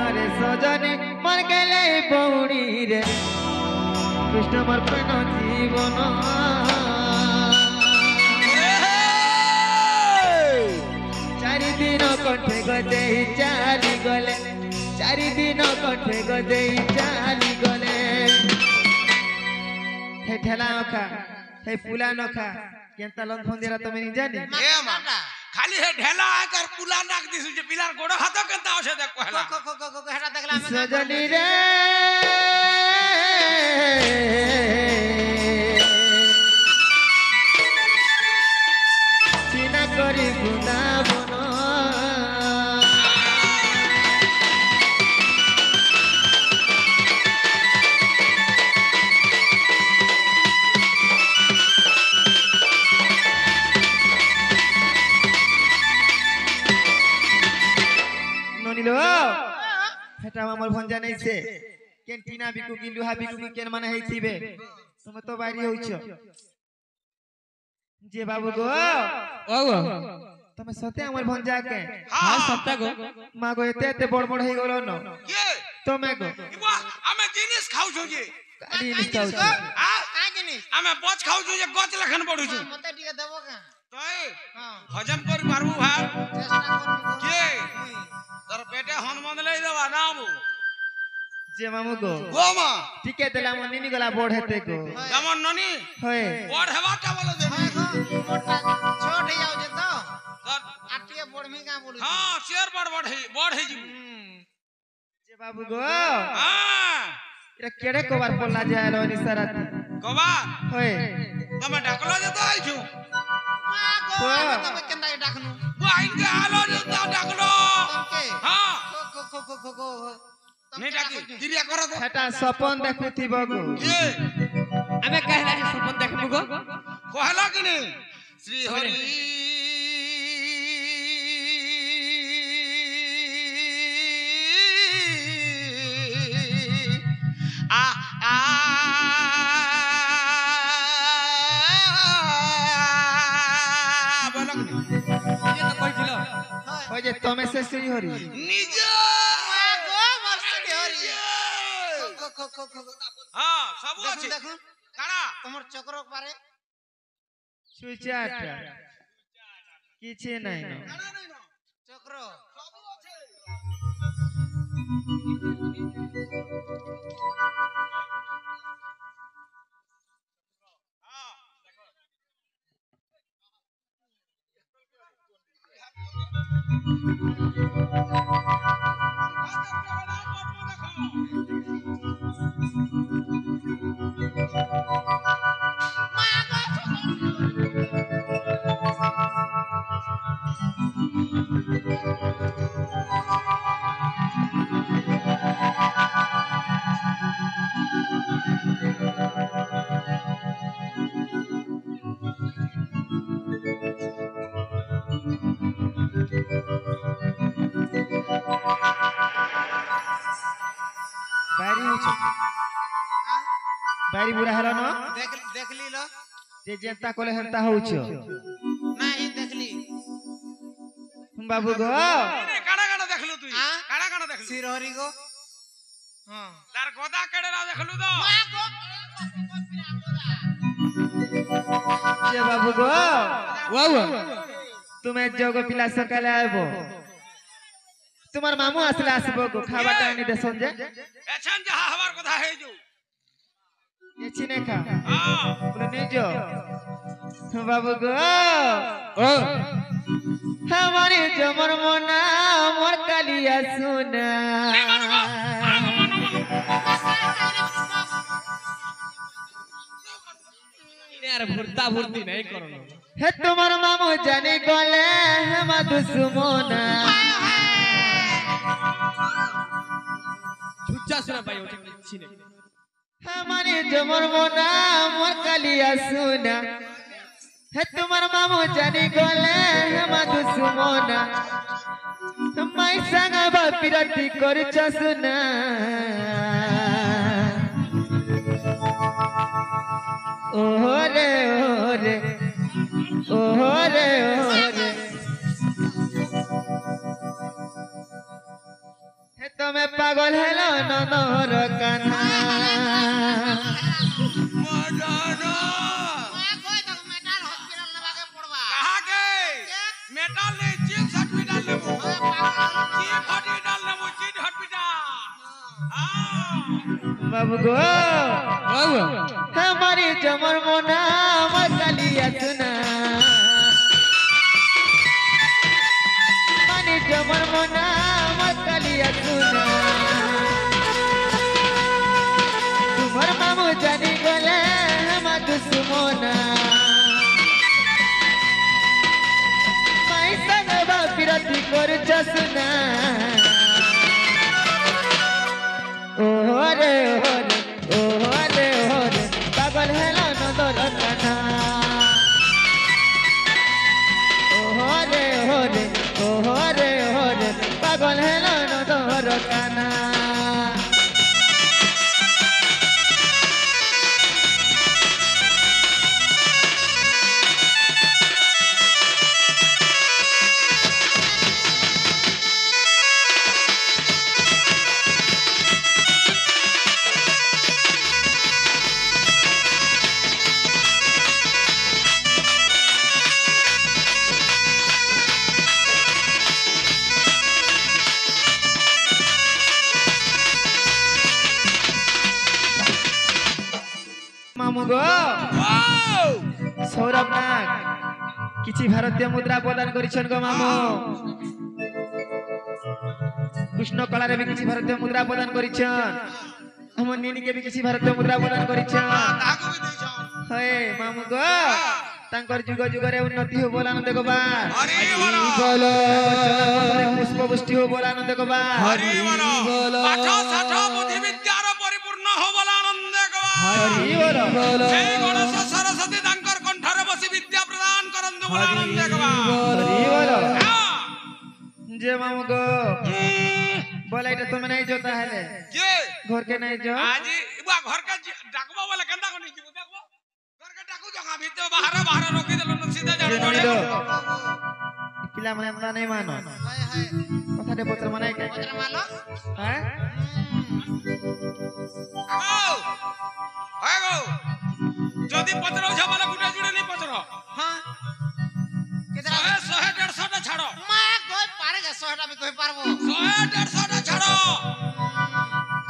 अरे सजनी मन गेले बौड़ी रे कृष्ण मोर प्रेम जीवन चारि दिन कंठे गदे चाली गले चारि दिन कंठे गदे चाली गले हे ठेला नखा हे पुला नखा केंता लन फंदेरा तमे नि जानी ए मामा खाली हे ढेला आकर पुला नाक दिसु जे पिलार गोड़ हाथ केंता होसे देख कहला हेटा देखला में सजनी रे चिना करी गुना बनो ननिलो हेटा हमर भंजा नै से कैंटीना बिकु कि लुहा बिकु कि केन माने हेथिबे तुम तो बारी होइछ जे बाबू गो ओगो तमे सते हमर भंजा के हां सत्ता गो मा गो एते एते बड़ बड़ हे गेलो न के तमे गो इबा हमें जिनिस खाउ छु जे काडी निस्ताउ छ आ काहे के नहीं हमें बच खाउ छु जे गच लखन पडु छु मते टिके देबो का तई हां हजम कर पारबू भाई चेष्टा करबो के तोर पेटे हनुमान ले देबा नाबू जे मामू गो गोमा टिके देला मन निनी गला बड़ हेते गो जमन ननी होय बड़ हेबाटा बोले दे मोटा छोट ही जाओ जे तो तर आटिए बड़मी का बोलू हां शेर बड़ है जी जे बाबू गो हां एरा केड़े कोबार पल्ला जायलो निसराती गोबा होय तमे डाकलो जे तो आई छु मा गो तबे केंदा के डाकनु वो आइन के आलो जे तो डाकलो तमके हां खो नहीं डाकी क्रिया करो तो हेटा सपन देखुथिबो गो ये हमें कहला जे सपन देखबो गो कहला कि नहीं श्री हरि आ आ बोलो कि नहीं? ये तो कहिलो होय जे तमे से श्री हरि निज मा गो वर्षी हरि खो हाँ सब अच्छे देखु काड़ा तमर चक्र पारे सुचाटा किछे नै न काड़ा नहीं ना चक्र सब अच्छे हाँ देखो बारी होछ बारी बुरा हलो न देख ली लो जे जेंता कोले हंता होछ नहीं देख ली बाबू गो नहीं काड़ा देखलु तू हाँ? काड़ा देखलु सिर हरि गो हां तार गोदा केड़ेरा देखलु तो मा गो जे बाबू गो ओगो तुमे जोगो पिला सकाले आबो तुम्हार मामू आसले आसबो गो खावा टाइम दे संजे एछन जहा हमार कथा है जो ये छिने खा हां बोले नहीं जो बाबू गो ओ हमारे जमर मोना मोर कालिया सुना यार भुरता भुरती नहीं करो हे तुम्हार मामू जाने गले हम दुश्मना छुच्चा सुना भाई ओटे छिने हमारे जमर मोना मोर कालिया सुना हे तुम्हार मामू जाने गले हम दुश्मना माई संग बापिरती कर सुना ओरे ओरे ओरे ओरे हे তুমি পাগল হেলো ননর কানা মদন কই তো মেটাল হসপিটাল নেবাকে পড়বা कहा के मेटल ने चीफ हॉस्पिटल लेबो चीफ हॉस्पिटल लेबो चीफ हॉस्पिटल हां बाबू गो वाह हमारी जमर मोना मकालिया सुना हमारी जमर मोना मकालिया सुना तुम्हार मामू जानी गले हम दुश्मना पैसा नबा पिरती कर चसना ओरे ओरे ओरे ओरे पागल हेला नंदर काना ओरे ओरे ओरे ओरे पागल हेला नंदर काना मामू गो सौरभ नाग किछि भारतीय मुद्रा प्रदान करिछन गो मामू कृष्ण कला रे भी किछि भारतीय मुद्रा प्रदान करिछन हम नीनी के भी किछि भारतीय मुद्रा प्रदान करिछन काको भी देछो हे मामू गो तांकर जुग जुग रे उन्नति हो बोला नंद गोबा हरि बोलो बोलो पुष्प पुष्टि हो बोला नंद गोबा हरि बोलो पाठ साठ बुद्धि विद्यार परिपूर्ण हो बोला आनंद गवा हरि बोलो जय गणेश सरस्वती तांकर कंठरे बसी विद्या प्रदान करंतु बोला आनंद गवा हरि बोलो हां जे मामू गो बोला इटा तुम नहीं जोता है जे घर के नहीं जो आज बुआ घर के डाकबा वाला केंदा को नहीं जीव देखबो घर के डाकू जगह भीतर बाहर बाहर रोकी देलो न सीधा जे जाड़ नहीं पड़े दो पिला मने हमरा नहीं मानो हाय हाय कथा दे पत्र मने के पत्र मालो हैं हाय गो যদি পত্র ঝামালা গুটা জুড়ে নি পত্র हां केतरा 100 150 টা ছাড়ো मा कोई पारेगा 100 टा भी कोई पारबो 100 150 টা ছাড়ো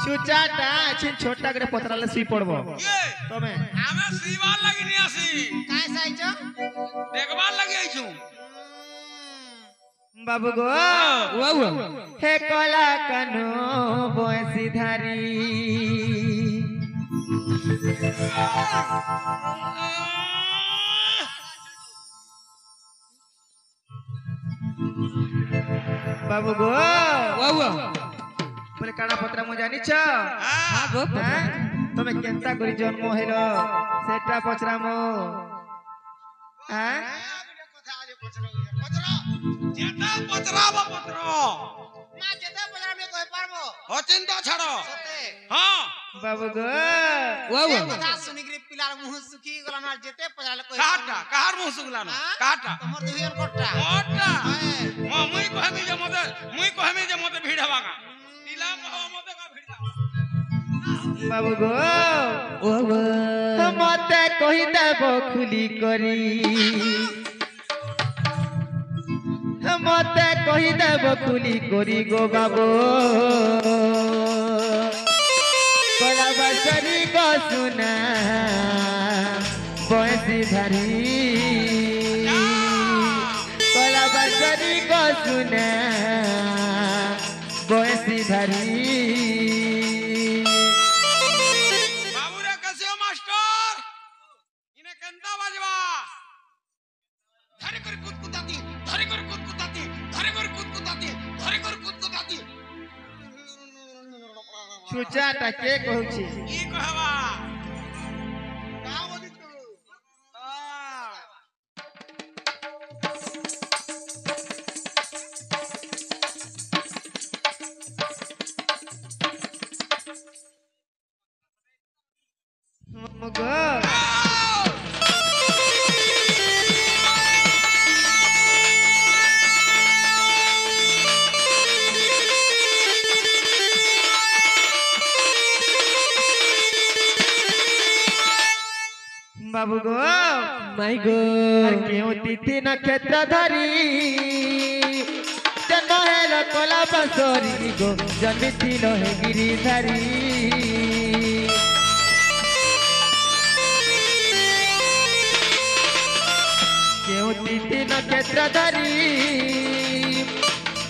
छुचाटा छिन छोटा करे पत्र ले सी पड़बो ये तमे आमे सीवाल लागि नी आसी काय साइजो देखबार लागि आइछु बाबू गो वाह हे कला कानो बोसी धारी बाबू गो वाह बोले काना पत्र मु जानि छ हां गो तमे केनता करी जन्म हेलो सेटा पचरा मो हैं जेता पचराबो पत्र मा जेते पत्र में कोई पारबो अचिंता छाड़ो सते हां बाबू गो ए वाह कथा सुनिग्री पिलार मुह सुखी गला ना जेते पत्र ले कोई काटा कहार मुंह सुगलानो काटा तमर दुहियन कोटा ओटा हाय मुई कहमी जे मते भीड़ हवागा इला कहो मते का भीड़ हवा बाबू गो वाह मते कहि देबो खुली करी मते कहि देबो खुली करी गो बाबू कला बसरी को सुना बंसी धरी कला बसरी को सुना बंसी धरी बाबू रे कसियो मास्टर इने केंता बाजवा धरे कर कुदकुताती धरे कर कुदकुताती धरे कर कुदकुताती धरे कर कुदकुताती छुचाटा के कहूची ई कहवा मगो बाबू गो माई गो क्यों तिथि नक्षत्र धरी जन्म है कोला बसोरी गो जन्मिति है गिरिधारी क्यों तिथि नक्षत्र धरी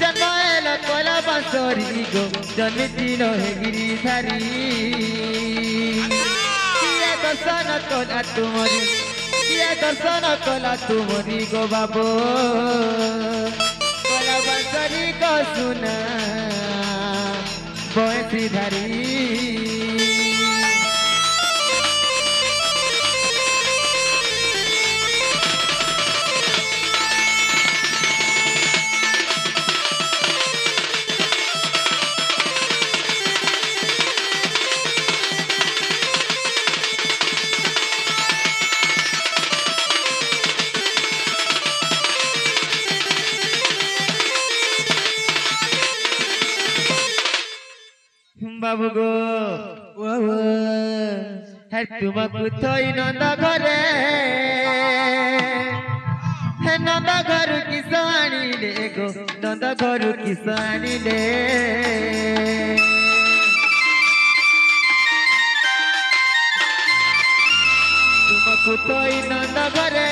जन्म है कोला बसोरी गो जन्मिति है गिरिधारी दर्शन कला तुमरी किए दर्शन कला तुमरी गो बाबू कला बंसरी को सुना बंसी धारी बाबू गो है तुमको थोई नंद घरे है नंद घर किसानी ले गो नंद घर किसानी ले तुमको थोई नंद घरे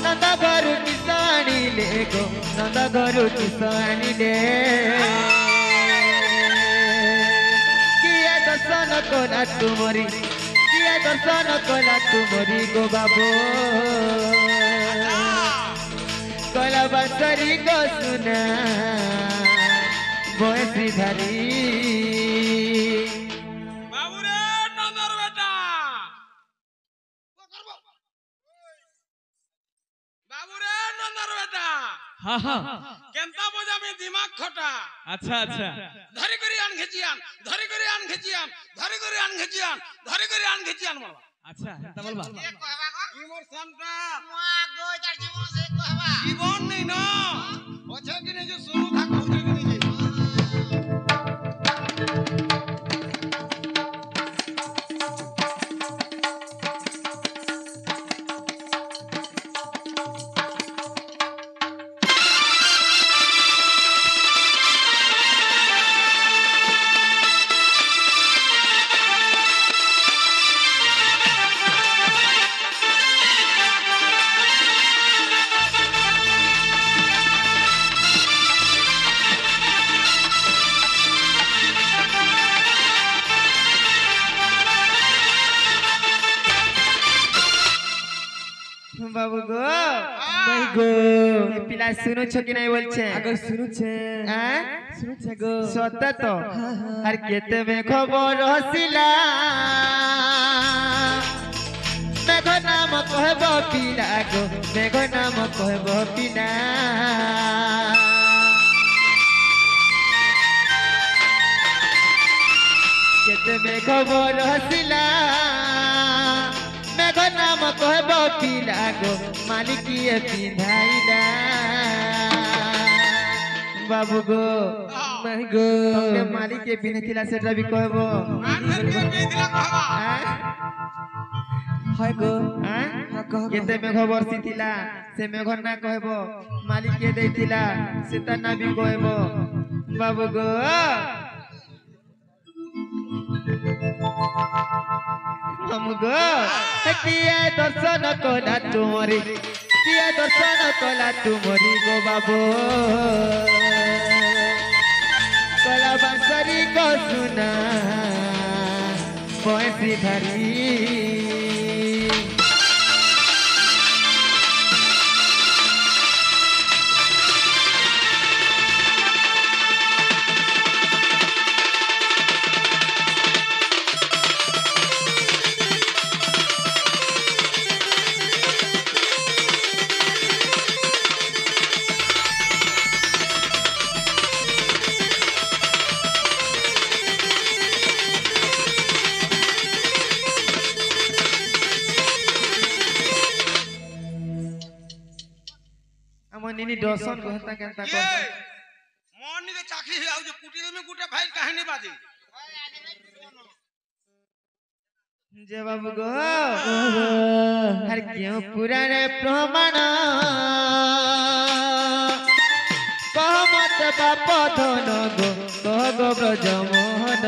नंद घर किसानी ले गो नंद घर किसानी ले दर्शन कला तुमरी किए दर्शन कला तुमरी गो बाबू कला बंसरी को सुना बंसी धारी बाबू रे नंदर बेटा बाबू रे नंदर बेटा हाँ हाँ केंता बोझा में दिमाग खटा अच्छा अच्छा धरी करी आन घिचियान धरी करी आन घिचियान धरी करी आन घिचियान धरी करी आन घिचियान बोलबा अच्छा ता बोलबा ये कहबा को इमोर सामटा मुआ गो तार जीवन से कहबा জীবন নেই না আছে কি নেই যে শুরু থাক হচ্ছে কি নেই যে बाबू गो माई गो पिला सुनो छो कि नहीं बोल छे अगर सुनु छे हैं सुनु छे गो सत तो हर केते में खबर हसिला मेघ नाम कहब पिला गो मेघ नाम कहब पिला केते में खबर हसिला मेघ नाम कहब पिला गो मालिकिए पिंधाइला बाबू गो माई गो तमने मालिक के पिनथिला सेटा भी कहबो आन धर के बेदिला कहबा हाय गो हां कह केते मेघ वर्षी थिला से मेघ ना कहबो मालिक के देथिला सेता ना भी कहबो बाबू गो हम गो किए दर्शन कला तुमरी किए दर्शन कला तुमरी गो बाबू कला बंसरी को सुना बंसी धरी निनी डसन कहता केनता ये कर मोनी के चाकरी है जो कुटी में गुटे फाइल काहे नहीं बाजी जे बाबू गो हर क्यों पुराने प्रमाण कह मत बाप धन गो कह गो ब्रज मोहन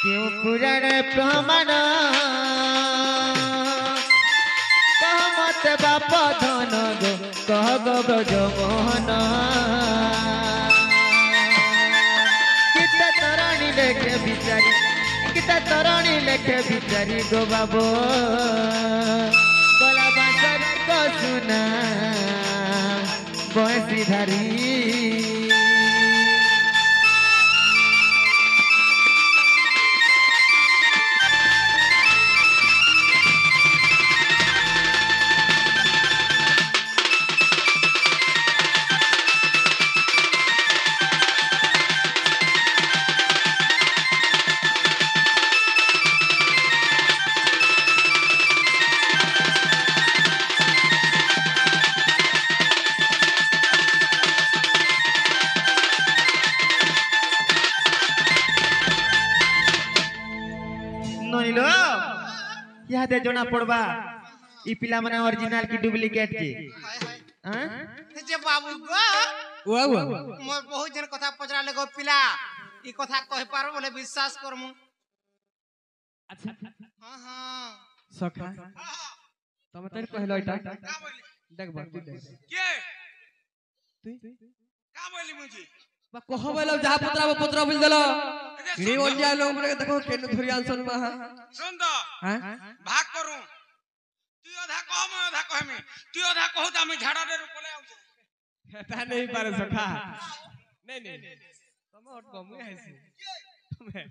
क्यों पुराने प्रमाण कह मत बाप धन गो कह गो ब्रज मोहन किता तराणी लेखे बिचारी किता तराणी लेखे बिचारी गो बाबू गला बांसर को सुना बंसी धारी दे जोना पड़बा ई पिला माने ओरिजिनल की डुप्लीकेट के हां जे बाबू गो वाह मोर बहुत जन कथा पचरा ले गो पिला ई कथा कह पारो बोले विश्वास करमु अच्छा हां हां सखा तमे तरी कहलो इटा देख बा तू देख के तू का बोली मुजी बा कह बोलो जहां पुत्रा बोल देलो नी ओंडिया लोग मने देखो केनु धुरी आंसन में सुन तो हां भाग करू तू आधा कह मैं आधा कह में तू आधा कहू त हम झाड़ा दे रुपले आउ ता नहीं पारे सखा नहीं तमे हट कम है ऐसे तमे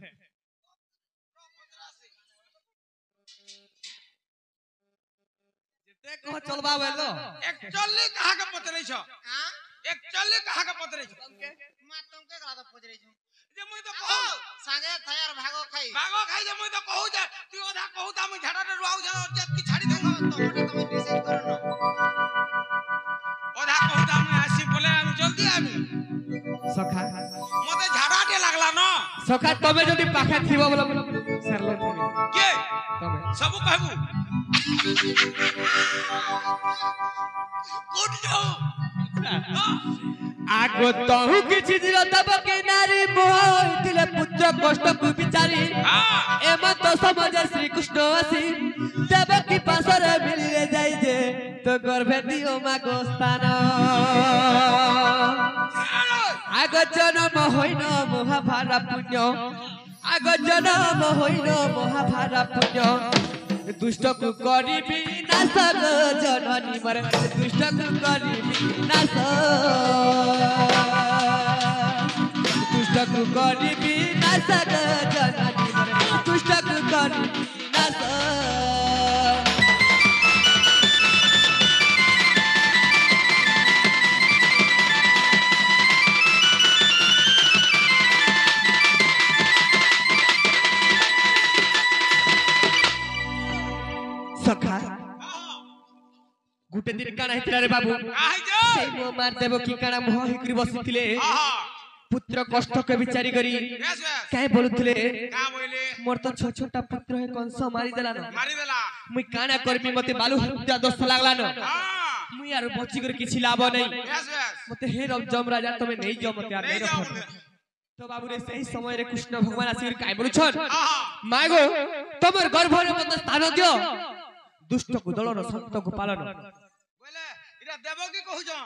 जेते कह चलबा बेलो एक्चुअली कहा के पतरे छ हां एक्चुअली कहा के पतरे छ मा तुमके गला तो पचरे छु जे मुई तो कहू संगे थयार भागो खाई जे मुई तो कहू जे तू आधा कहू त हम झाड़ा दे रुआउ जा जे की छाड़ी दे तोटे तुम डिसाइड करो न आधा कहू त हम आसी बोले हम जल्दी आमी सखा मते झाड़ा दे लागला न सखा तमे जदी पाखा थिबो बोला सरलो के तमे सब कहबू गुड जाओ आगो तहु किछि दिल तब के नारी मोहितिले पुत्र कष्ट को बिचारी हां एम तो समझ श्री कृष्ण आसी तब की पासरे मिले जाई जे तो गर्भे दियो मा को स्थान आगो जन्म होइन महाभारत पुण्य आगो जन्म होइन महाभारत पुण्य दुष्ट को करीबी नाश जननी मर दुष्ट को करीबी नाश दुष्ट को करीबी नाश जननी मर दुष्ट को करीबी नाश सखा गुटे दिन काना हितरा रे बाबू काहे जो से मो मार देबो की काना मोह हिकरी बसिथिले आहा पुत्र कष्ट के बिचारी करी यस यस काहे बोलुथिले का बोले मोर तो छोटा पुत्र है कंस मारी देला न मारी देला मुई काना करमी मते बालू हत्या दोष लागला न हां मुई यार बची कर किछि लाभ नहीं यस यस मते हे रब जम राजा तमे नहीं जाओ मते यार नहीं नहीं जाओ रखो तो बाबू रे सही समय रे कृष्ण भगवान आसी काहे बोलुछन आहा मागो तमर गर्भ रे मते स्थान दियो दुष्ट को दलन संत को पालन बोले इरा देवकी कहू जन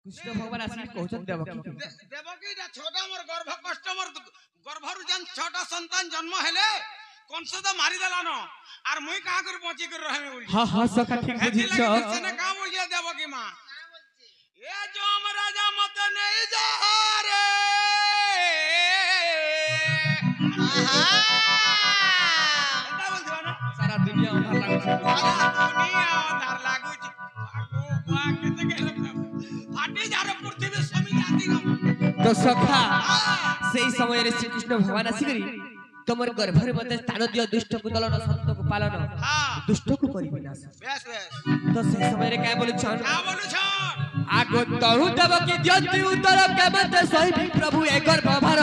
कृष्ण भगवान आसी कहउछन देवकी देवकी इरा छोटा मोर गर्भ कष्ट मोर गर्भरु जन छोटा संतान जन्म हेले कंस तो मारी देला न आर मुई का कर बची कर रहे बोली हां हां सखा ठीक बुझिछ ने का बोलिया देवकी मां ए जोम राजा मत नहीं जा रे आहा एता बोल दियो ना सारा दुनिया अंधार लागछ दुनिया अंधार लागू छी आगो बा केते के फाटी जा रे पृथ्वी समी जाती गम तो सखा सेही समय रे श्री कृष्ण भगवान आसी करी तमर गर्भ रे मते स्थान दियो दुष्ट को दलन संत को पालन हां दुष्ट को करी विनाश बेस बेस तो सेही समय रे काय बोलु छन का बोलू छ आग आगो तहु देव की द्यंती उत्तर केमते सही प्रभु ए गर्भ भार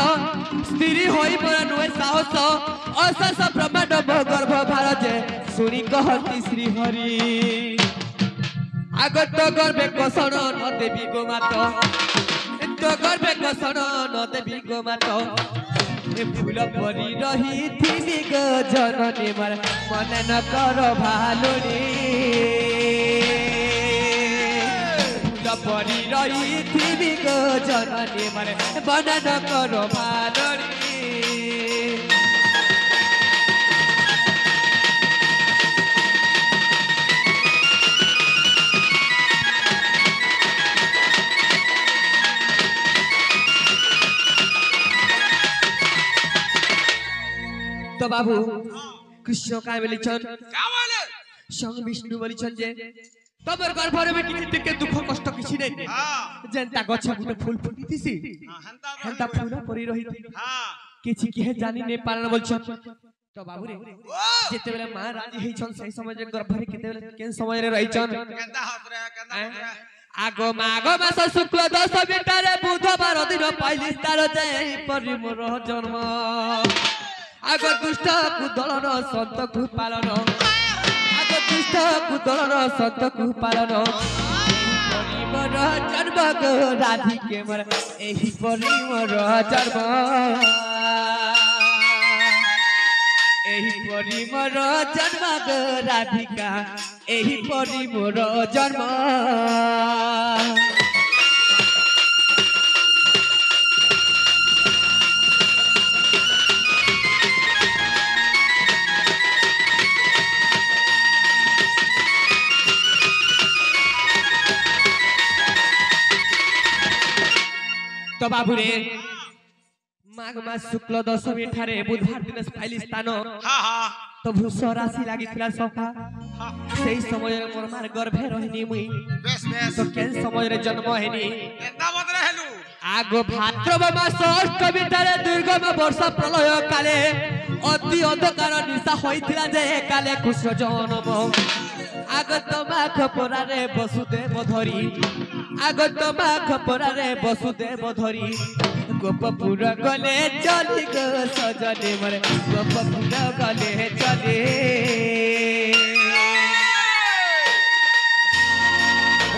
स्त्री होई मोर नुए साहस अशेष ब्रह्मांड मो गर्भ भार जे सुनी कहती श्री हरि आगो तो गर्भे कोसण न देवी गोमाता तो गर्भे कोसण न देवी गोमाता ए फूल परी रही थी गो जननी मर मन न कर भालुनी परी रही थी गो जननी मर मन न कर भालुनी तो बाबू कृष्ण का बोलिछन क्या बोले संग विष्णु बोलिछन जे तबर गर्भरे में किछि तिके दुख कष्ट किछि नै हां जेंता गछ गुटे फूल फुटितिसी हेंता फूल परी रही हां किछि केहे जानि नै पालन बोलछन तो बाबू रे जेते बेले मां राजी हेछन सही समय जे गर्भरे केते बेले केन समय रे रहिछन केंदा होत रे केंदा होत रे आगो माघ मास शुक्ल दश बिटारे बुधवार दिन पहली तार जाय परि मोर जन्म आगो दुष्ट कुदलन संत कु पालन आगो दुष्ट कुदलन संत कु पालन एही मोर जन्म गो राधिके मोर एही परि मोर जन्म एही परि मोर जन्म गो राधिका एही परि मोर जन्म तो बाबू रे माघ मास शुक्ल दशमी ठारे बुधवार दिन फाइली स्थान हां हां तो भूष राशि लागिथिला सखा सेही समय रे मोर मार गर्भे रहनी मुई बेस बेस तो केन समय रे जन्म हेनी केंदा होत रे हेलु आगो भाद्रव मास अष्टमी ठारे दुर्गम वर्षा प्रलय काले अति अंधकार निशा होइथिला जे काले कृष्ण जन्म आगत माघ परारे वसुदेव धरी आगत माघ परारे वसुदेव धरी गोपपुर गले चली गो सजने मरे गोपपुर गले चले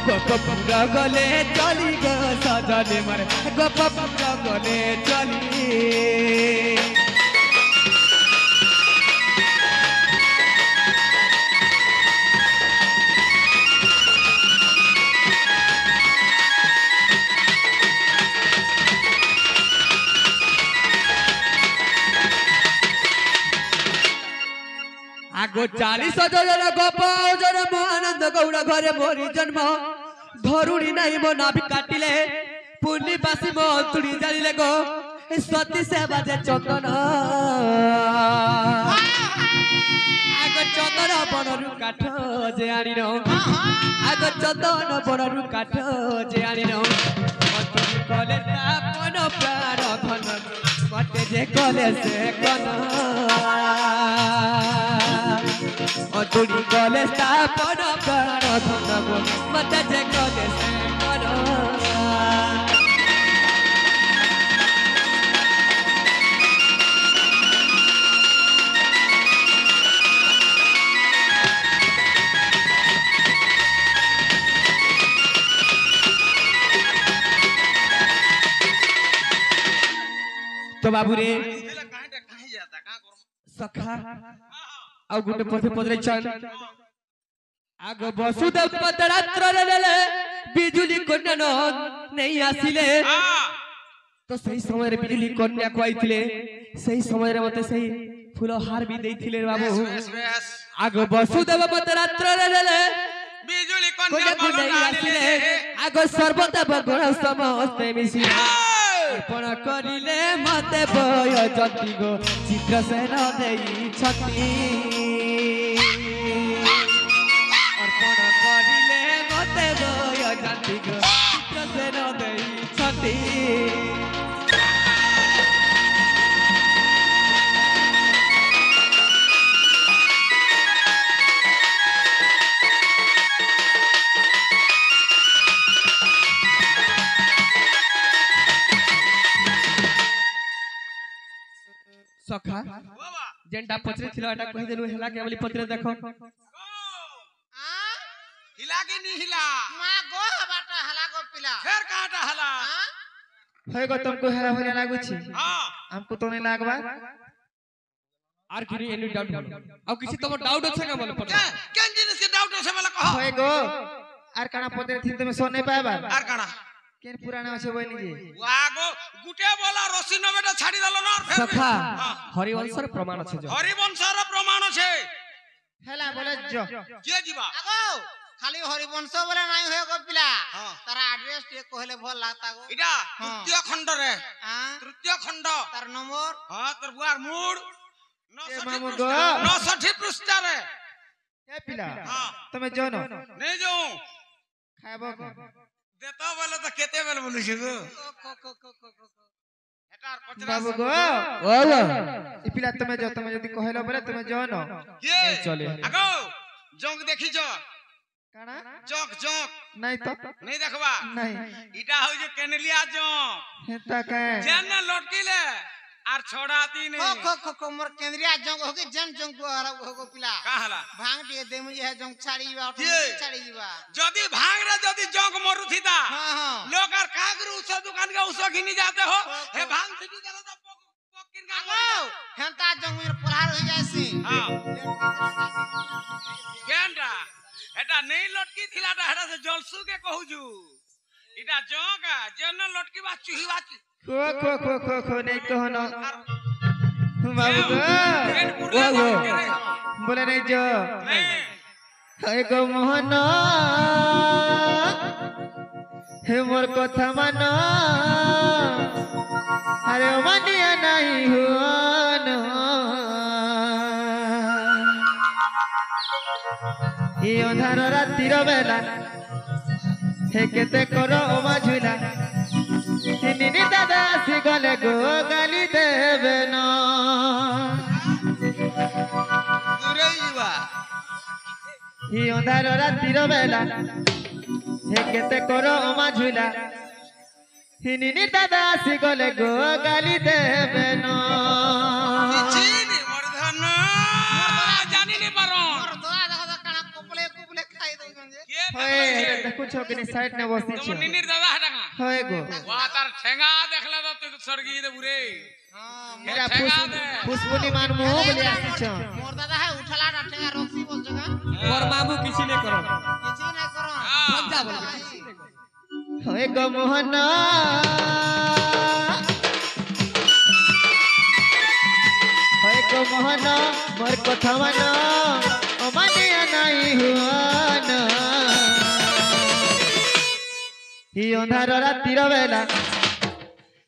गोपपुर गले चली गो सजने मरे गोपपुर गले चली आगो 40,000 गोप जन्म आनंद गौड़ घरे मोरी जन्म धरुणी नहीं मो नाभि काटिले पुण्य बासी मो तुड़ी जालिले गो सती से बाजे चंदन आगो चंदन बनरु काठ जे आनिनो आगो चंदन बनरु काठ जे आनिनो मत कले तापन प्राण धन मते जे कले से कन तुड़ी गले स्थापन प्राण धन मते जे कले से कन तो बाबू रे कहीं जाता कहां कर सखा आ गुटे पथे पदरे चल आगो वसुदेव पतरात्र ले बिजुली कन्या नहीं आसिले तो सही समय रे बिजुली कन्या को आइथिले सही समय रे मते सही फूल हार भी देथिले बाबू बेस आगो वसुदेव पतरात्र ले बिजुली कन्या को नहीं आसिले आगो सर्वदेव गुण समस्ते मिसी अर्पण करिले मते बय जति गो चित्र सेन देई छति अर्पण करिले मते बय जति गो चित्र सेन देई छति सखा बाबा जेंटा पचरे थिला एटा कहि देलु हेला के बोली पचरे देखो हिला कि नहीं हिला मा गो बाटा हला गो पिला फिर काटा हला होय गो तुमको हेरा भरिया लागु छी हां हमको तो नहीं लागबा आर किनी एनी डाउट अब किसी तमो डाउट আছে का बोले पचरे केन जिनिस के डाउट से मला कहो होय गो आर काना पते थी तुम सोन नहीं पाबा आर काना केन पुराना আছে বই নিজে वागो गुटे बोला रसी नबेटा छाड़ी दलो ना फिर सखा हरिवंशर प्रमाण আছে जो हरिवंशर प्रमाण छे हेला बोले जो के जीवा আগো খালি হরিবংশ বলে নাই হয়ে গো পিলা हां তার অ্যাড্রেস টিকে কইলে ভাল লাগতা গো इटा हाँ। तृतीय खंड रे হ্যাঁ तृतीय खंड তার নম্বর हां तर बुआर मूड मामू गो। 69 पृष्ठ रे ए पिला हां তুমি জানো नहीं जो খাইবো কে देता बोले तो केते बेल बोलु छी गो एटार बाबू 50 गो ओलो ई पिला তুমি जो তুমি যদি কহিলো বলে তুমি জানো ये चले আগো जोंक देखी जो কানা जोंक जोंक নাই তো नहीं देखबा নাই इटा हो जे केनलिया जोंक हेता के जेन लटकीले आर छोड़ाती खो नहीं खो खो खो मोर केंद्रीय जंग होगी जन जंग को हला हो गो पिला का हला भांग टिके देमु जे जंग छाड़ी बा ये। छाड़ी जीवा जदी भांग रे जदी जोंक मरु थीता हां हां लोग आर कागरू उस दुकान के उस घिनी जाते हो हे भांग थी जरा तो पकिन का আগো হেনতা জंग में पलहार हो जायसी हां गेंडा एटा नहीं लटकी थिलाटा हेरा से जलसु के कहूजु इटा जोंका जेन लटकी बा चुही बा खो खो खो खो खो नहीं कहनो बाबू गो वो बोले नहीं जो नहीं हे गो मोहन हे मोर কথা মান আরে ও মানিয়া নাই হুন এই অন্ধার রাত্রির বেলা হে কেতে করো ও মাঝুলা নিনি দাদা আসি গলে গো গালি দেবে না दूरे जीवा এই অন্ধার রাত্রির বেলা হে কেতে করো ও মাঝুলা নিনি দাদা আসি গলে গো গালি দেবে না चीनी मर्दन जानी नहीं पारो मोर दोआ देखो तो काना कोपले कोपले खाई दो गंजे के होए देखो छोकरी साइड ने बसी तुम छे निनिर दादा हटा होए गो वा तार ठेंगा देखला तो तू सरगी दे बुरे हां मेरा ठेंगा दे पुष्पुनी मान मुंह बोली आसी छ मोर दादा है उठला डटेगा रोक्सी बोल जगह और मामू किसी ने करो किछि नहीं करो हाँ। जा बोल किसी ने करो होए गो मोहन होए गो मोहन मोर কথা মান ও মানিয়া নাই হুন এই অন্ধার রাত্রির বেলা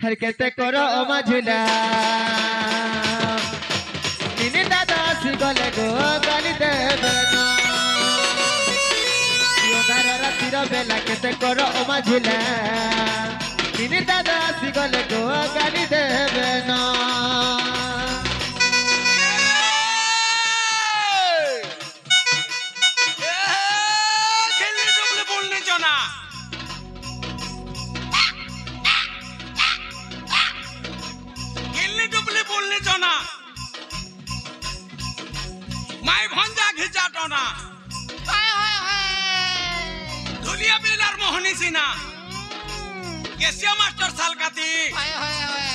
হর কেতে করো ও মাঝুলা নিনি দাদা আসি গলে গো গালি দেবে না এই অন্ধার রাত্রির বেলা কেতে করো ও মাঝুলা নিনি দাদা আসি গলে গো গালি দেবে না खेलने डुबले बोलने चोना खेलने डुबले बोलने चोना माय भंजा घिचा टोना हाय हाय हाय धुलिया बिलार मोहनी सिना केसिया मास्टर सालकाती हाय हाय हाय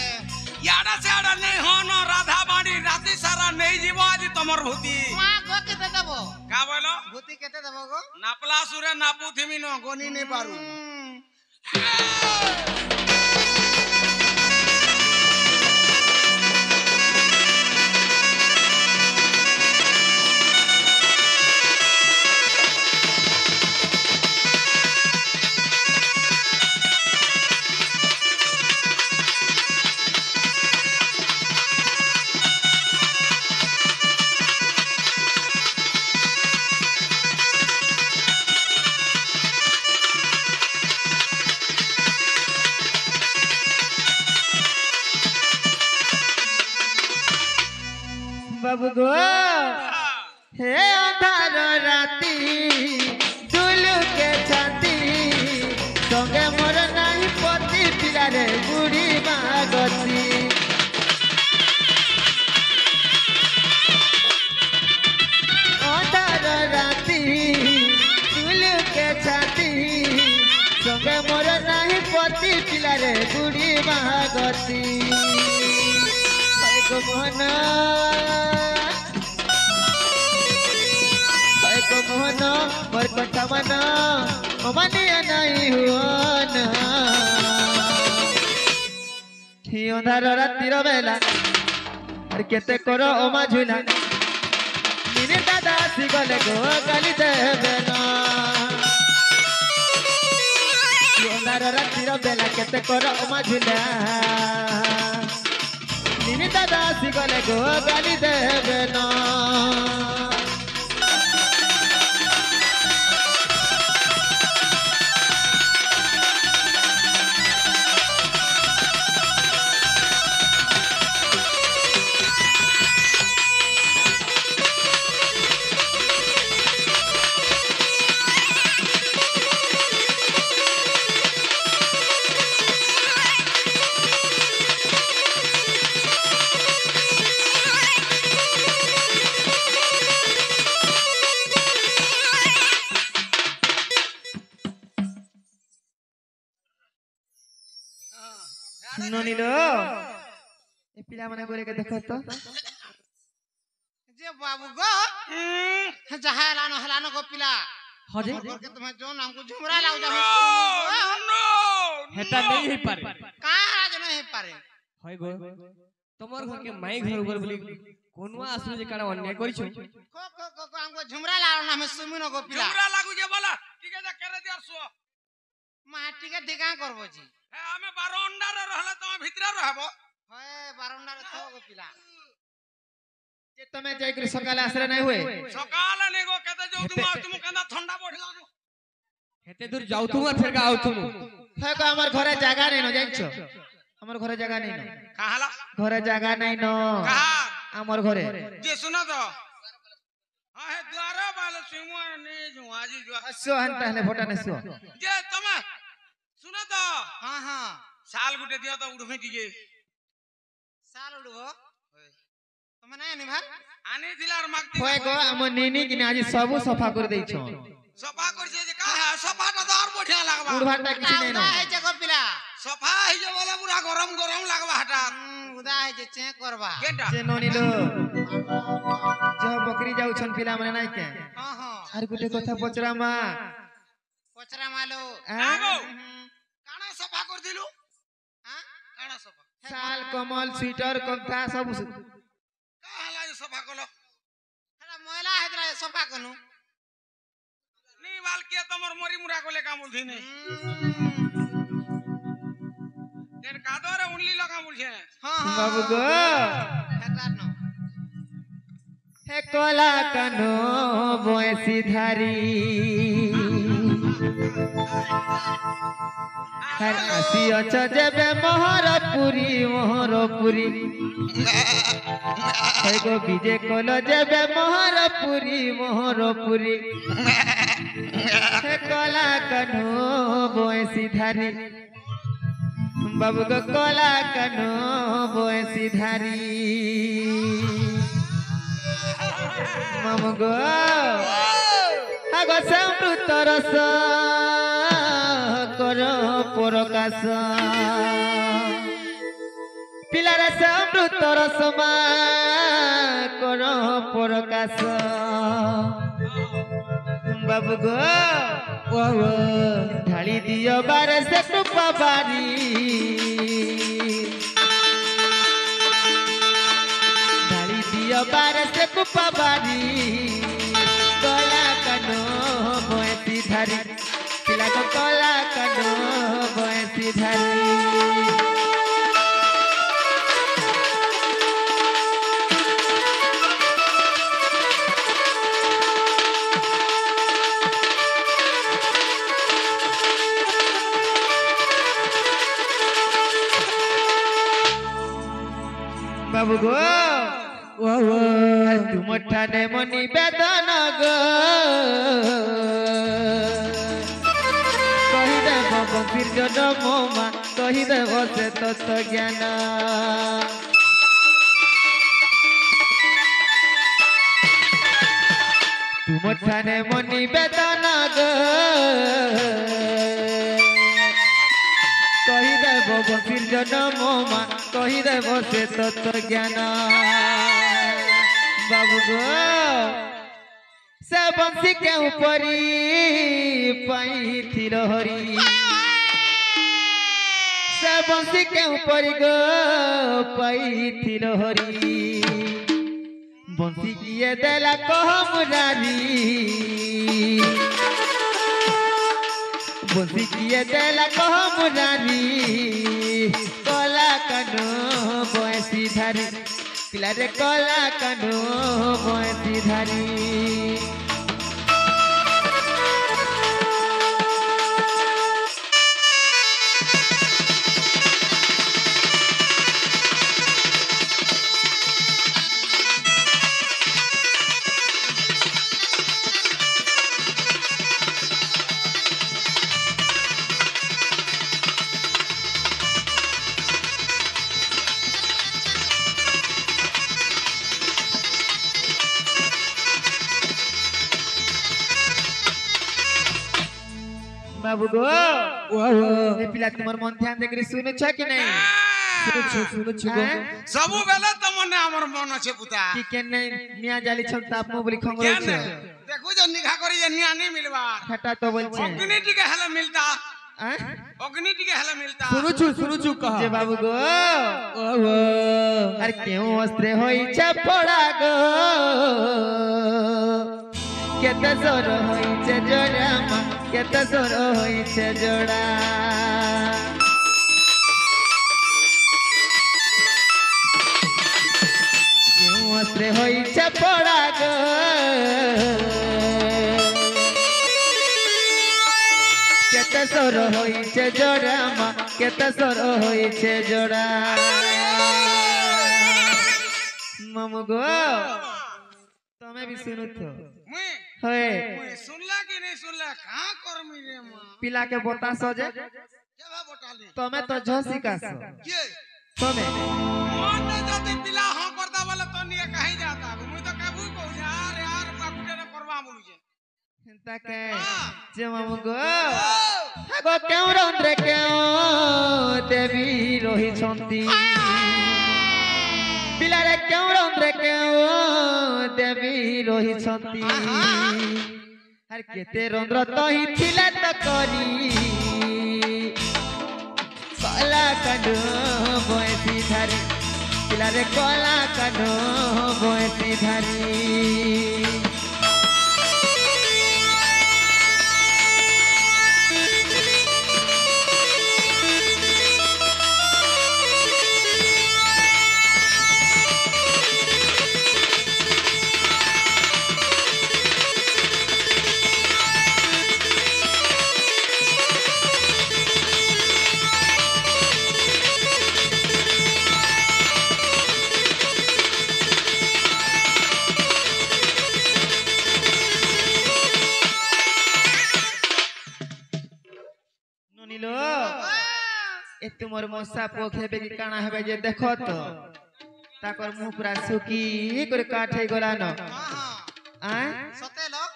याडा से आडा नहीं होनो राधा बाड़ी राती सारा नहीं जीवो आज तमर भूति मा गो केते देबो का बोलो भूति केते देबो गो नापला सुरे नापू थिमी नो गोनी नहीं पारू बाबू गो हे अंधार राती दुलु के छाती संगे मोर नाही पति पिला रे बुढ़ी मागती मोर नाही पति पिला रे बुढ़ी महागति को मोहन को मोहन मोर कथा मन मानिया नहीं हुआ अंधार रातिर बेला केते कर ओमा झुला निने दादा आसी गले गो गाली देबे ना अंधार रातिर बेला केते कर ओमा झुला निने दादा आसी गले गो गाली देबे ना ननिलो ए पिला माने गोरे के देखो तो जे बाबू गो जहा हलानो गो पिला हजे के तुम जो नाम को झुमरा लाउ जा हेता नहीं है पारे का राज नहीं पारे होय गो तमर घर के माई घर ऊपर बोली कोनवा आसु जे काना अन्याय करिछ को हमको झुमरा लाउ ना में सुमिनो गो पिला झुमरा लागू जे बोला ठीक है करे दिया सो माटी के दिगा करबो जी हमें बारंडा रे रहले तो भीतर रहबो होय बारंडा रे थो गो पिला जे तमे जाय कर सकाले आसरे नहीं हुए सकाल ने गो केते जो तुम कंदा ठंडा बढ़ला हेते दूर जाउ तुम फिर का आउ तुम है को हमर घरे जगह नहीं न जाइछो हमर घरे जगह नहीं न कहाला घरे जगह नहीं न कहा हमर घरे जे सुनो तो हां हे द्वार वाले सिमो ने जो आज जो सो हन पहले फोटा ने सो जे तमे सुनो तो हां हां साल गुटे दियो तो उड़मे दिगे साल उड़बो तुम नहीं निभार आने दिलार मागती होय गो हम नीनी कि आज सब सफा कर देइ छो सफा कर जे का सफा तो और बढ़िया लागबा बुढ़ाटा किछ नहीं न है जे गो पिला सफा है जे बोला पूरा गरम गरम लागबा हटा उदा है जे चे करबा केटा जे ननिलो जो बकरी जाउ छन पिला माने नहीं के हां हां आर गुटे कथा पचरा मा पचरा मालो आगो काना सफा कर दिलु हां काना सफा साल कमल स्वेटर कंथा सब का हला जे सफा कलो हला मोयला हैदरा सफा कनु नी बाल के तमर मरी मुरा कोले काम बोलथि ने देन कादरे उनली लगा बोलछे हां हां बाबू गो हैदरा न हे कोला कनो बोएसी धारी हर आसी अच जेबे मोहरपुरी हे गो बीजे कोलो जेबे मोहरपुरी हे कोला कनो बोएसी धारी बाबू गो कोला कनो बोएसी धारी मामू गो आगो समृत रस करो प्रकाश पिलार समृत रस मा करो प्रकाश बाबू गो ढाली दियो बारे से टुपा बारी ढाली दियो बारे से टुपा बारी कोला कनो बोएसी धारी पिला को कोला कनो बोएसी धारी बाबू गो तुम ठाने मनी बेदन गो कहिदेव गंभीर जन मोमा कहिदेव से तत्व ज्ञान तुम ठाने मनी बेदन गो বংশীর জন্ম মা কহিদেব সে তত্ত্ব জ্ঞান বাবু গো সে বংশী কেউ পরি পাইছিল হরি সে বংশী কেউ পরি গো পাইছিল হরি বংশী কিয়ে দেলা কহ মুরারি বংশী কিয়ে দেলা কহ মুরারি কলা কানো বয়সী ধারি পিলারে কলা কানো বয়সী ধারি बाबू गो ए पिला तुमर मन ध्यान देकरी सुनु छ कि नहीं सुनु छ गो सबु बेला त मने हमर मन আছে पुता कि के नहीं मिया जाली छम ताप मो बोली खंगरो छ देखु जे निघा करी जे निया नहीं मिलबा फटा तो बोल छ अग्नि टिके हले मिलता अग्नि टिके हले मिलता सुनु छु कहा जे बाबू गो अरे क्यों अस्त्र होई छ पड़ा गो केते जोर होई छ जोड़ा मा केते जोर होई छ जोड़ा क्यों अस्त्र होई छ पड़ा गो केते जोर होई छ जोड़ा मा केते जोर होई छ जोड़ा मामू गो तमे भी सुनु तो मैं होए सुनला कि नहीं सुनला कहां करमी रे मां पिला के बोता सजे केबा बोटाली तमे तो झसी कास के तमे मन जदी पिला हां करदा वाला तो निया कहीं जाता मुई तो कहबू को यार बाकुटे ने परवा मुलु जे हिंता के जे मामू गो क्यों रंद्रे क्यों देवी रोही छंती पिला रे क्यों रंद्रे क्यों देवी रोही छंती हर केते रंद्र तो ही थिला त करी कला कानो बयसी धारी पिला रे कला कानो बयसी धारी ए तुमर मसा पोख हेबे कि काना हेबे जे देखो तो ताकर मुंह पूरा सुकी करे काठे गला न आ सते लोग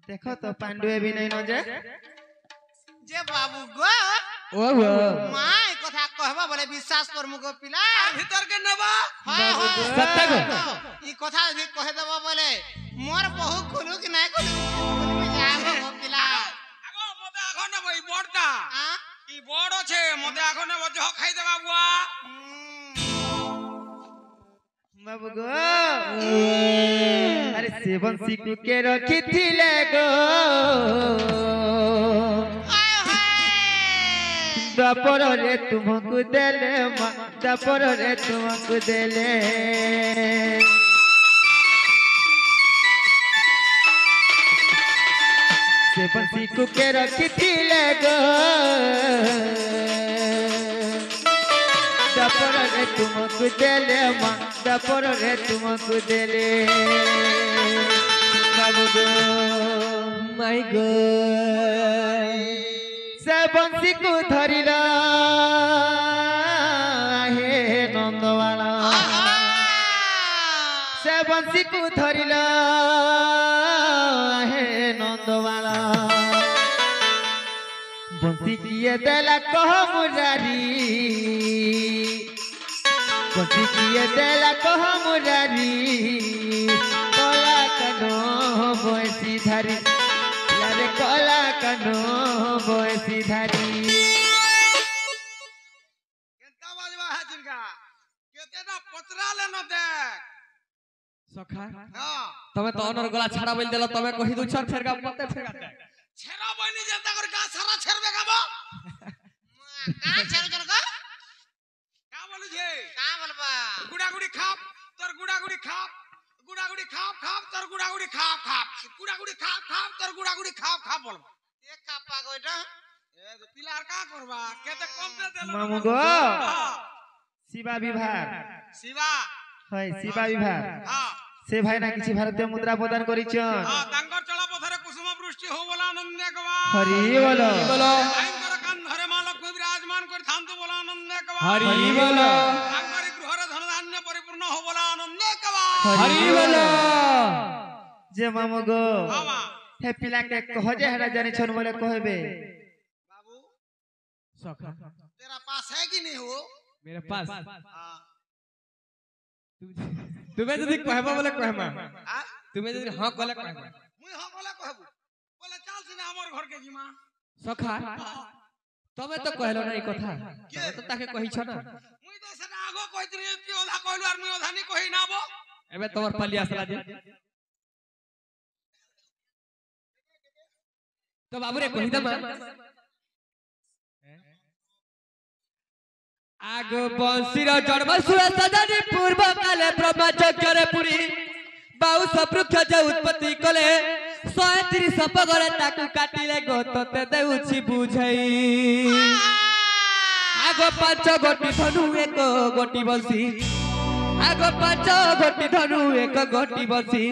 देखो तो पांडुए भी नहीं न जे बाबू गो ओ माय कथा कहबा बोले विश्वास कर मुगो पिला भीतर के नबा सत्ता गो ई कथा जे कह देबो बोले मोर बहु खुलु कि नहीं खुलु में जाबो गो पिला आगो मते आगो न भाई बड़ता आ ई बड़ छे मते आगो न बजह खाई देबा बुआ बाबू गो अरे सेवन सिकु के रखी थिले गो दपर रे तुमको देले मा दपर रे तुमको देले सेवन सिकु के रखी थिले गो दपर रे तुमको देले मा दपर रे तुमको देले बाबू गो माय गो से बंसी को धरिला हे नंदवाला से बंसी को धरिला हे नंदवाला बंसी किए देला कह मुरारी बंसी किए देला कह मुरारी कला कनो बंसी धारी यारे कला कनो बंसी धारी केता बाजवा है जिनका केते ना पतरा ले न देख सखा हां तमे तो अनर गला छाड़ा बोल देला तमे कहि दु छर फेरगा पते फेरगा दे छेरा बनी जनता कर गा सारा छेरबे गाबो का छेरो जन का का बोलु छे का बोलबा गुड़ागुड़ी खाप तोर गुड़ागुड़ी खाप गुड़ागुड़ी खाप खाप तोर गुड़ागुड़ी खाप खाप गुड़ागुड़ी खाप खाप तोर गुड़ागुड़ी खाप खाप बोल एक खापा गोइटा ए पिलार का करबा केते कम दे देलो मामू गो शिवा विभाग शिवा হয় শিবা বিভাগ हां সে ভাই না কিছু ভারতীয় মুদ্রা প্রদান করিছন हां तांकर चला पथरे कुसुम वृष्टि हो बोला आनंदे गवा হরি বলো आइनकर कान धरे मां लक्ष्मी विराजमान कर थांतु बोला आनंदे गवा हरि बोलो तांकर गृहरे धन धान्य परिपूर्ण हो बोला आनंदे गवा हरि बोलो যে মামু গো हां হে পিলা কে কহ যে হেরা জানি ছন বলে কহবে बाबू सखा तेरा पास है कि नहीं हो मेरे पास हां तुम्हें जदी कहबा बोले कहमा हां तुम्हें जदी हां कहले कहबा मुई हां बोला कहबू बोले चल सिने हमर घर के जीमा सखा तमे तो कहलो नहीं कथा तमे तो ताके कहि छ ना मुई देसे ना आगो कहितरी कि ओधा कहलु आर मुई ओधा नहीं कहि नाबो एबे तोर पली आसला दे तो बाबू रे कहि दमा आग बंशीर जन्म सुर सदनी पूर्व काले ब्रह्मचर्य पुरी बाउ सपृक्ष जे उत्पत्ति कले 130 पगरे ताकू काटिले गो तते देउछि बुझाई आग पांच गोटी धनु एक गोटी बंशी आग पांच गोटी धनु एक गोटी बंशी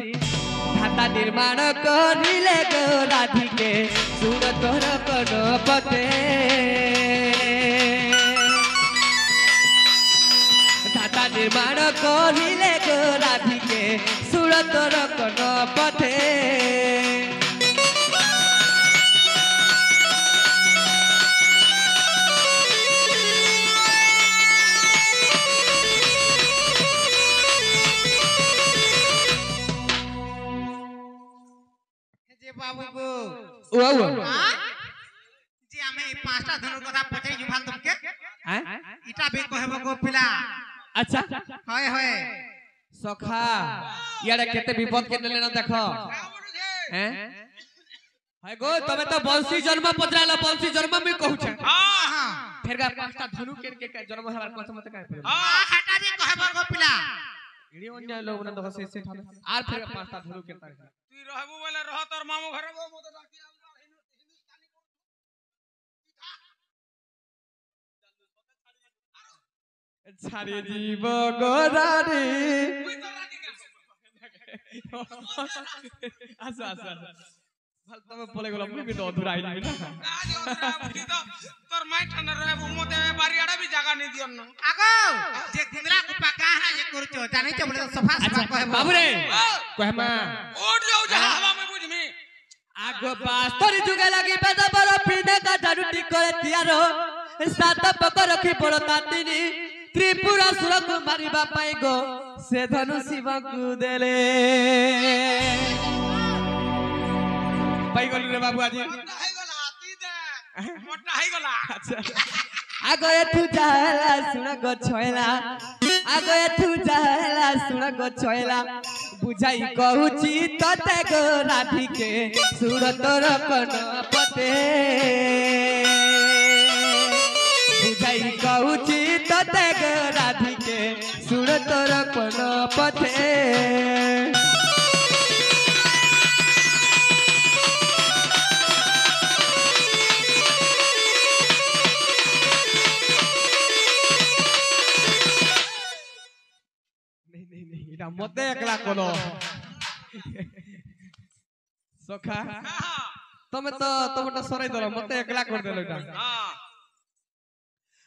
धाता निर्माण करिले गो राधिके सुर तोर कन पते धाता निर्माण करिले गो राधिके सुर तोर कन पथे जे बाबू को ओ जे हमें पांचटा धनु कथा पछै जुभाल तुमके हैं इटा भी कहबो गो पिला अच्छा होय होय सखा यारे केते विपद के लेना देखो का बोलु छे हैं हाय गो तमे तो बंशी जन्म पत्राला बंशी जन्म में कहू छ हां हां फेरगा पांचटा धनु के जन्म हमार कस मत का हां हटा जे कहबो गो पिला इडी अन्य लोग न देखो से ठाने आर फेरगा पांचटा धनु के तार तू रहबू बोले रह तोर मामू घरे गो मत डाकी हिंदुस्तानी छारे जीव गोरारी कोई तो रानी का आसा आसा ভাল तमे पले गेलो मुई भी तो अधूरा आइली ना आज ओरा उठी तो तोर माई ठाने रहबू मते बारियाडा भी जगह नहीं दियन न आगो जे गुंदरा कुपा काहा जे करछो जानै छ बोले सफा सफा कहबो बाबू रे कहमा उठ जाऊ जा हवा में बुझमी आगो पास्तर जुगे लगी बेदा बर पिने का झरुटी करे तियारो सात पक रखी पड़ तातिनी त्रिपुरा सुर को मारिबा पाई गो से धनु शिव को देले पाई गली रे बाबू आज मोटा है गला ती दे मोटा है गला अच्छा आगो एथु जाला सुन गो छोयला आगो एथु जाला सुन गो छोयला बुझाई कहूची तते गो राधिके सुर तोर कन पते बुझाई कहूची तते गो राधिके सुर तोर कन पते এটা মতে একলা কোলো সখা তুমি তো তোমাটা সরাই দলো মতে একলা করে দেলো এটা हां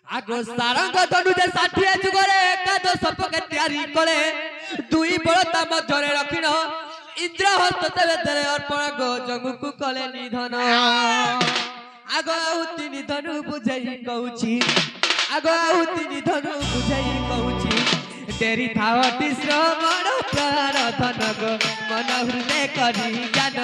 আগো সারঙ্গ দডু যে 60 যুগরে একাদো সপকে তৈয়ারি করে দুই বড়তা মধ্যরে রাখিনো ইন্দ্র হস্ত দেবে দেরে অর্পণ গো জঙ্গুকু কলে নিধন আগো তিনি ଧନୁ ବୁଝେଇ କହୁଛି ଆଗ ଆଉ ତିନି ଧନୁ ବୁଝେଇ କହୁଛି ଡେରି ଥାଅଟି ଶ୍ରମଣ ପ୍ରାଣ ଧନ ଗୋ ମନ ହୃଦୟ କରି ଜ୍ଞାନ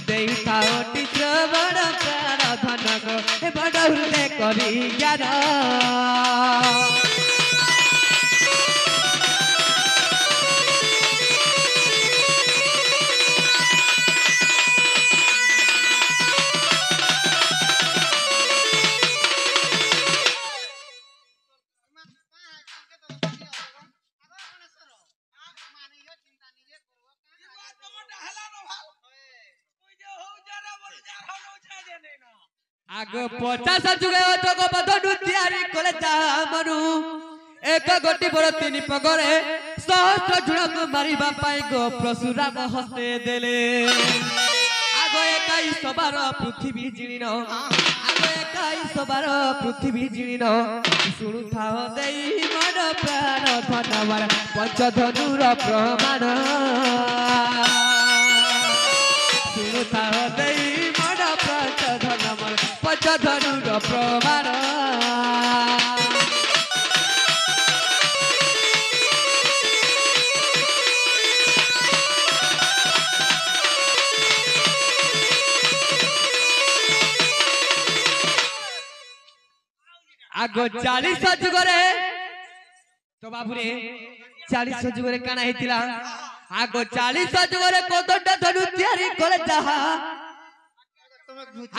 ଦେଇଥାଅଟି ଶ୍ରମଣ ପ୍ରାଣ ଧନ ଗୋ ମନ ହୃଦୟ କରି ଜ୍ଞାନ आग 50 जुगे जगबधनु तैयारी कले जामनु एक गोटी बड़ तीन पगरे सहस्र झुड़क मारिबा पाई गो परशुराम हस्ते देले आग एकाई सबार पृथ्वी जिणिन आग एकाई सबार पृथ्वी जिणिन सुनु थाओ देई मन प्राण धनवार पंचधनुर प्रमाण सुनु थाओ देई मन पंचधनवार पंचधनुर प्रमाण आगो 40 जुगरे तो बाबूरे 40 जुगरे काना हेतिला आगो 40 जुगरे कोदंड धनु तैयारी करे जाहा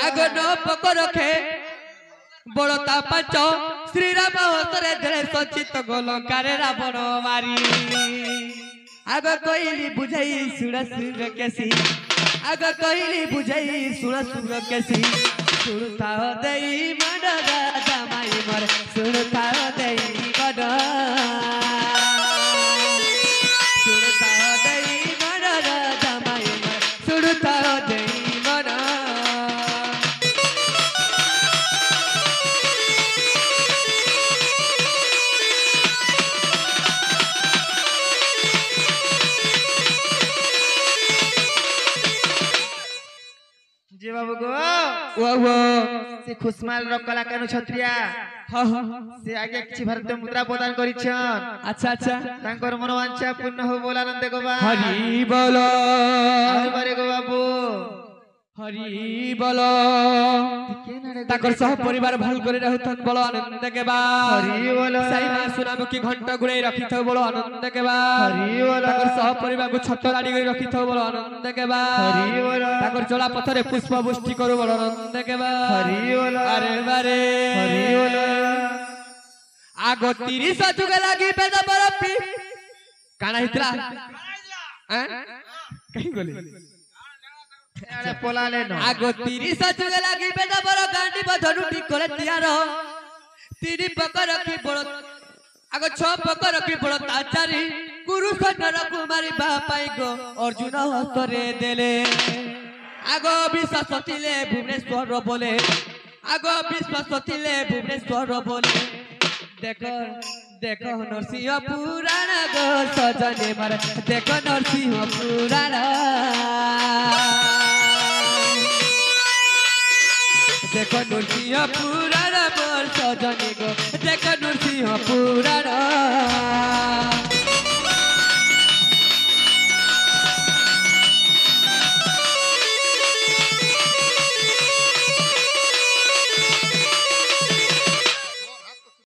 आगो न पक रखे बड़ता पांच श्री राम हस्तरे धरे संचित गोलंकारे रावण मारी आगो कोइली बुझाई सुर सुर केसी आगो कोइली बुझाई सुर सुर केसी सुरता देई मन राजा माई मर सुरता देई मन सुरता देई मन राजा माई मर सुरता देई मन जी बाबू गो वो से खुशमाल रो कलाकार छत्रिया हाँ हाँ से आगे किछि भारतीय मुद्रा प्रदान करिछन अच्छा अच्छा तांकर मनोवांछा पूर्ण हो बोलानंद गोबा हरि बोलो बारे गो बाबू हरि बोलो ताकर सह परिवार भल करे रहथन बोलो आनंद के बा हरि बोलो साई मां सुनामुखी घंटा गुड़े रखी थो बोलो आनंद के बा हरि बोलो ताकर सह परिवार को छत लाडी करे रखी थो बोलो आनंद के बा हरि बोलो ताकर चला पथरे पुष्प वृष्टि करू बोलो आनंद के बा हरि बोलो अरे बारे हरि बोलो आगो 30 जुगे लागी बेद बरपी काना हितला हैं कहीं बोले अरे पोला ले नो आगो 30 जुगे लागी बेद बर गांडी बधनुटी करे तियार तीन पक रखी बड़ आगो 6 पक रखी बड़ ताचारी गुरु सन्नर कुमारी बापाई गो अर्जुन हस्तरे देले आगो विश्वास तिले भुवनेश्वर बोले आगो विश्वास तिले भुवनेश्वर बोले देखो देखो नरसिंह पुराण गो सजने मर देखो नरसिंह पुराण देखो नरसिंह पुराण मोर सजने गो देखो नरसिंह पुराण